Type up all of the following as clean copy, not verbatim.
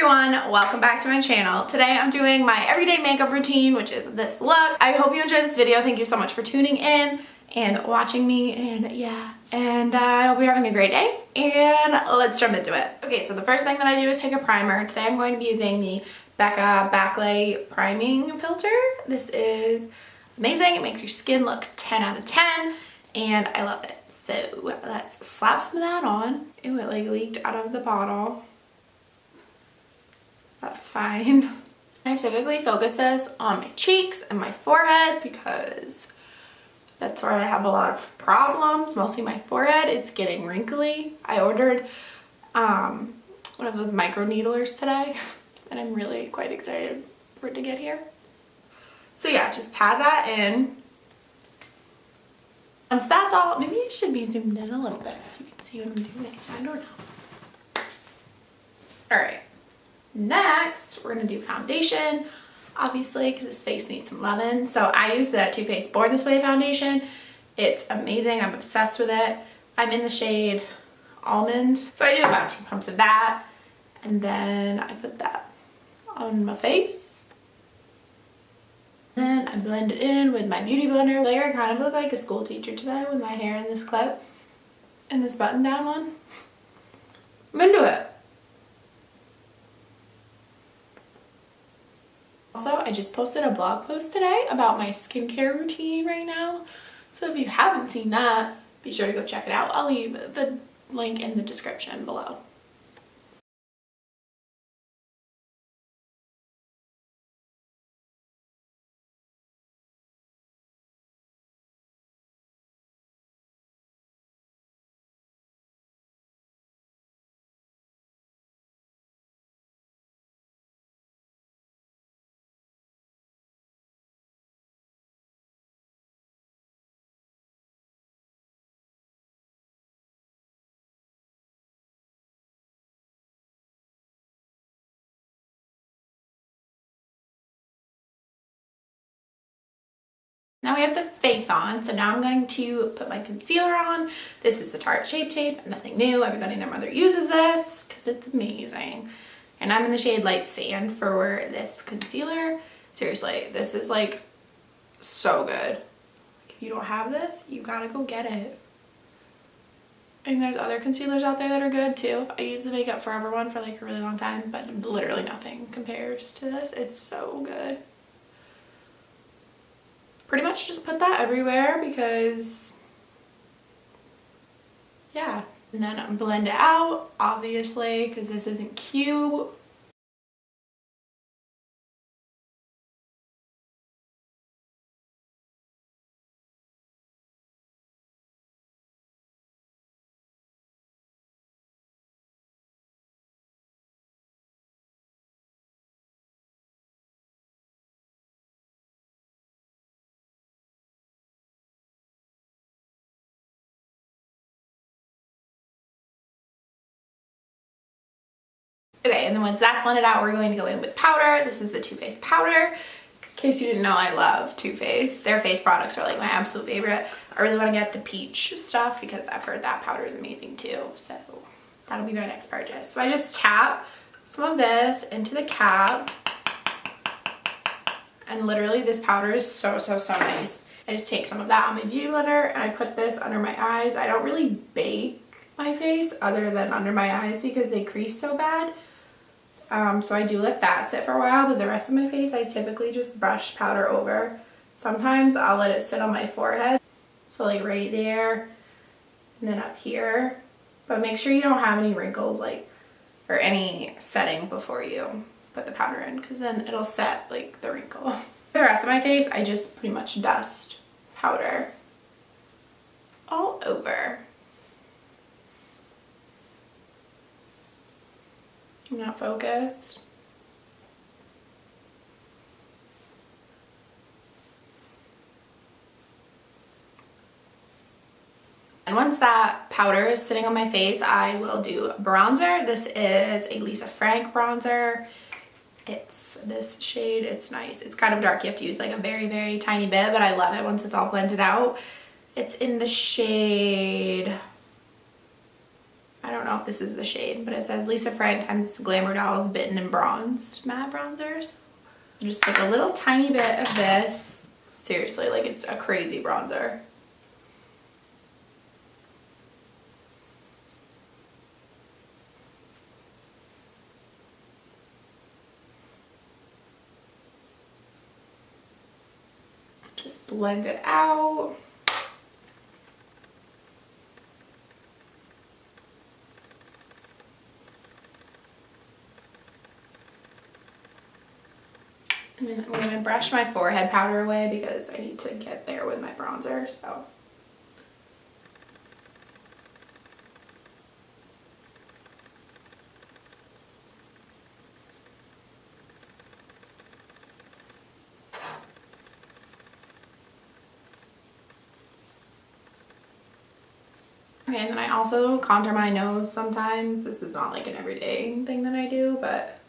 everyone, welcome back to my channel. Today I'm doing my everyday makeup routine, which is this look. I hope you enjoyed this video. Thank you so much for tuning in and watching me, and yeah, and I hope you're having a great day, and let's jump into it. Okay, so the first thing that I do is take a primer. Today I'm going to be using the Becca Backlight Priming Filter. This is amazing. It makes your skin look 10 out of 10, and I love it. So let's slap some of that on. Ew, it like leaked out of the bottle. That's fine. I typically focus this on my cheeks and my forehead because that's where I have a lot of problems, mostly my forehead. It's getting wrinkly. I ordered one of those micro needlers today, and I'm really quite excited for it to get here. So yeah, just pat that in. Once that's all, maybe it should be zoomed in a little bit so you can see what I'm doing. I don't know. All right. Next, we're gonna do foundation, obviously, because this face needs some loving. So I use the Too Faced Born This Way foundation. It's amazing. I'm obsessed with it. I'm in the shade Almond. So I do about 2 pumps of that, and then I put that on my face. Then I blend it in with my beauty blender. I kind of look like a school teacher today with my hair in this clip and this button down one. I'm into it. Also, I just posted a blog post today about my skincare routine right now. So if you haven't seen that, be sure to go check it out. I'll leave the link in the description below. Now we have the face on, so now I'm going to put my concealer on. This is the Tarte Shape Tape, nothing new. Everybody and their mother uses this because it's amazing. And I'm in the shade Light Sand for this concealer. Seriously, this is like so good. If you don't have this, you gotta go get it. And there's other concealers out there that are good too. I use the Makeup Forever one for like a really long time, but literally nothing compares to this. It's so good. Pretty much just put that everywhere because, yeah. And then blend it out, obviously, because this isn't cute. Okay, and then once that's blended out, we're going to go in with powder. This is the Too Faced powder. In case you didn't know, I love Too Faced. Their face products are like my absolute favorite. I really want to get the peach stuff because I've heard that powder is amazing too. So that'll be my next purchase. So I just tap some of this into the cap. And literally this powder is so nice. I just take some of that on my beauty blender and I put this under my eyes. I don't really bake my face other than under my eyes because they crease so bad. So I do let that sit for a while, but the rest of my face I typically just brush powder over. Sometimes I'll let it sit on my forehead, so like right there and then up here. But make sure you don't have any wrinkles or any setting before you put the powder in, because then it'll set like the wrinkle. For the rest of my face I just pretty much dust powder all over. I'm not focused. And once that powder is sitting on my face, I will do bronzer. This is a Lisa Frank bronzer. It's this shade. It's nice. It's kind of dark. You have to use like a very tiny bit, but I love it once it's all blended out. It's in the shade I don't know if this is the shade, but it says Lisa Frank times Glamour Dolls Bitten and Bronzed matte bronzers. Just like a little tiny bit of this. Seriously, like it's a crazy bronzer. Just blend it out. And then I'm going to brush my forehead powder away because I need to get there with my bronzer, so. Okay, and then I also contour my nose sometimes. This is not like an everyday thing that I do, but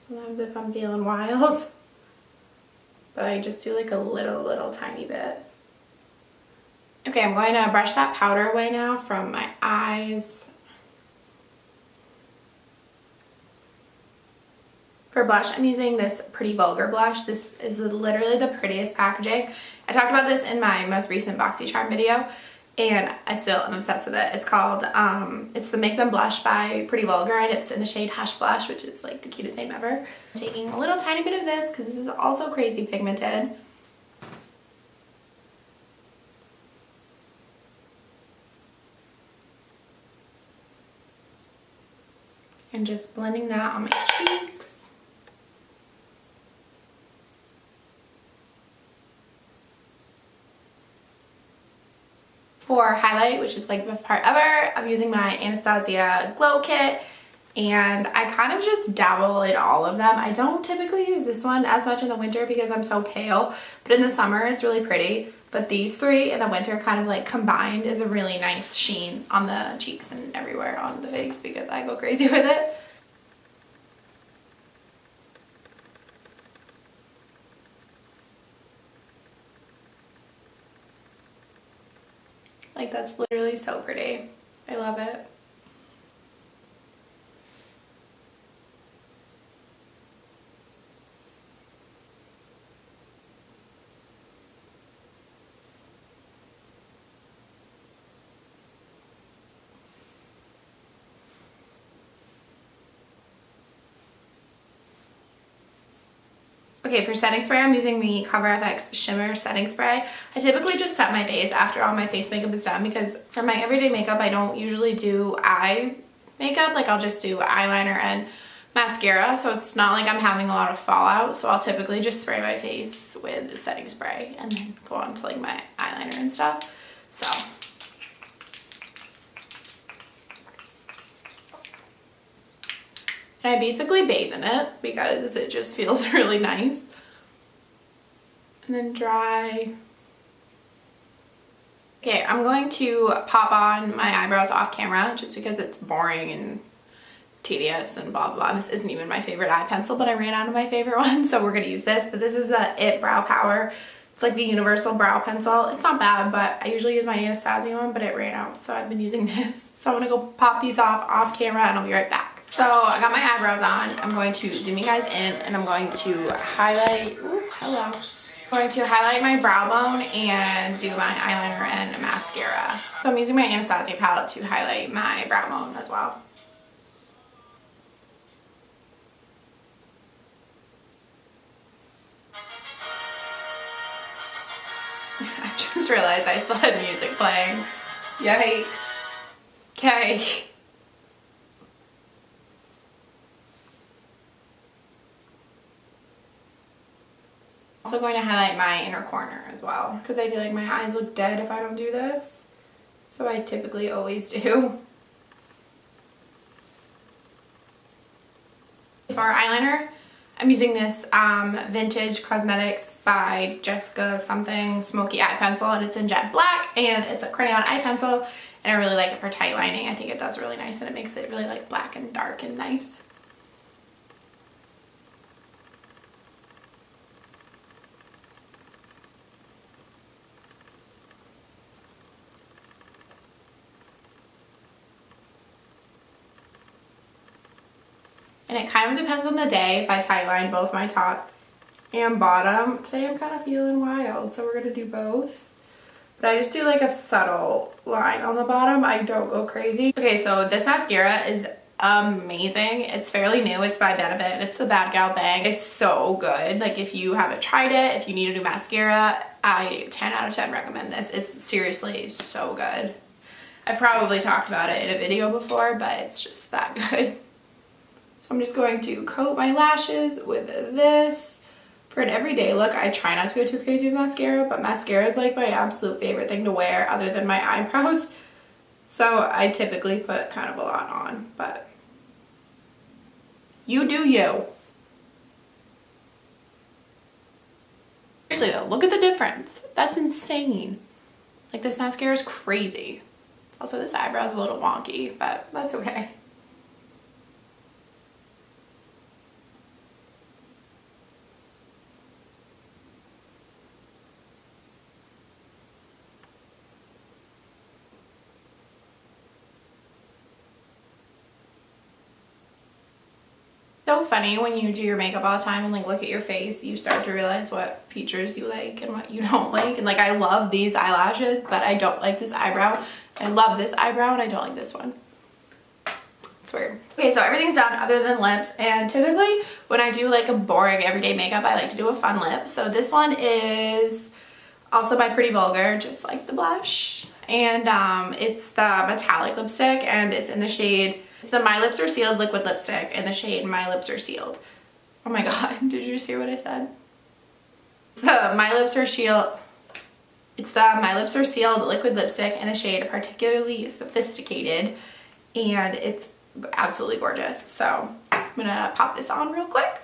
sometimes if I'm feeling wild. But I just do like a little tiny bit. Okay, I'm going to brush that powder away now from my eyes. For blush, I'm using this Pretty Vulgar blush. This is literally the prettiest packaging. I talked about this in my most recent Boxycharm video, and I still am obsessed with it. It's called, it's the Make Them Blush by Pretty Vulgar, and it's in the shade Hush Blush, which is like the cutest name ever. I'm taking a little tiny bit of this, because this is also crazy pigmented. And just blending that on my cheeks. For highlight, which is like the best part ever, I'm using my Anastasia Glow Kit, and I kind of just dabble in all of them. I don't typically use this one as much in the winter because I'm so pale, but in the summer it's really pretty. But these three in the winter kind of like combined is a really nice sheen on the cheeks and everywhere on the face because I go crazy with it. Like that's literally so pretty. I love it. Okay, for setting spray, I'm using the CoverFX Shimmer Setting Spray. I typically just set my face after all my face makeup is done because for my everyday makeup, I don't usually do eye makeup. Like I'll just do eyeliner and mascara, so it's not like I'm having a lot of fallout. So I'll typically just spray my face with the setting spray and then go on to like my eyeliner and stuff. So. And I basically bathe in it because it just feels really nice. And then dry. Okay, I'm going to pop on my eyebrows off camera just because it's boring and tedious and blah blah. This isn't even my favorite eye pencil, but I ran out of my favorite one, so we're gonna use this. But this is the It Brow Power. It's like the universal brow pencil. It's not bad, but I usually use my Anastasia one, but it ran out, so I've been using this. So I'm gonna go pop these off camera and I'll be right back. So I got my eyebrows on. I'm going to zoom you guys in and I'm going to highlight, ooh, hello. I'm going to highlight my brow bone and do my eyeliner and mascara. So I'm using my Anastasia palette to highlight my brow bone as well. I just realized I still had music playing. Yikes. Okay. Also going to highlight my inner corner as well because I feel like my eyes look dead if I don't do this. So I typically always do. For eyeliner, I'm using this Vintage Cosmetics by Jessica something Smoky Eye Pencil, and it's in jet black and it's a crayon eye pencil, and I really like it for tight lining. I think it does really nice and it makes it really like black and dark and nice. And it kind of depends on the day if I tightline both my top and bottom. Today I'm kind of feeling wild, so we're gonna do both. But I just do like a subtle line on the bottom. I don't go crazy. Okay, so this mascara is amazing. It's fairly new. It's by Benefit. It's the Bad Gal Bang. It's so good. Like if you haven't tried it, if you need a new mascara, I 10 out of 10 recommend this. It's seriously so good. I've probably talked about it in a video before, but it's just that good. So I'm just going to coat my lashes with this. For an everyday look, I try not to go too crazy with mascara, but mascara is like my absolute favorite thing to wear other than my eyebrows. So I typically put kind of a lot on, but you do you. Seriously though, look at the difference. That's insane. Like this mascara is crazy. Also this eyebrow is a little wonky, but that's okay. So funny when you do your makeup all the time and like look at your face, you start to realize what features you like and what you don't like. And like I love these eyelashes, but I don't like this eyebrow. I love this eyebrow and I don't like this one. It's weird. Okay, so everything's done other than lips, and typically when I do like a boring everyday makeup, I like to do a fun lip. So this one is also by Pretty Vulgar, just like the blush, and it's the metallic lipstick and it's in the shade, it's the My Lips Are Sealed liquid lipstick in the shade My Lips Are Sealed. Oh my god, did you just hear what I said? It's the My Lips Are Sealed, it's the My Lips Are Sealed liquid lipstick in the shade Particularly Sophisticated, and it's absolutely gorgeous. So I'm gonna pop this on real quick.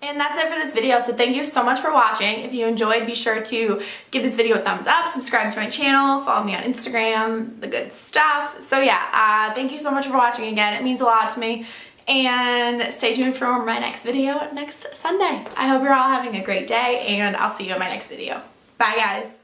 And that's it for this video, so thank you so much for watching. If you enjoyed, be sure to give this video a thumbs up, subscribe to my channel, follow me on Instagram, the good stuff. So yeah, thank you so much for watching again. It means a lot to me. And stay tuned for my next video next Sunday. I hope you're all having a great day, and I'll see you in my next video. Bye guys.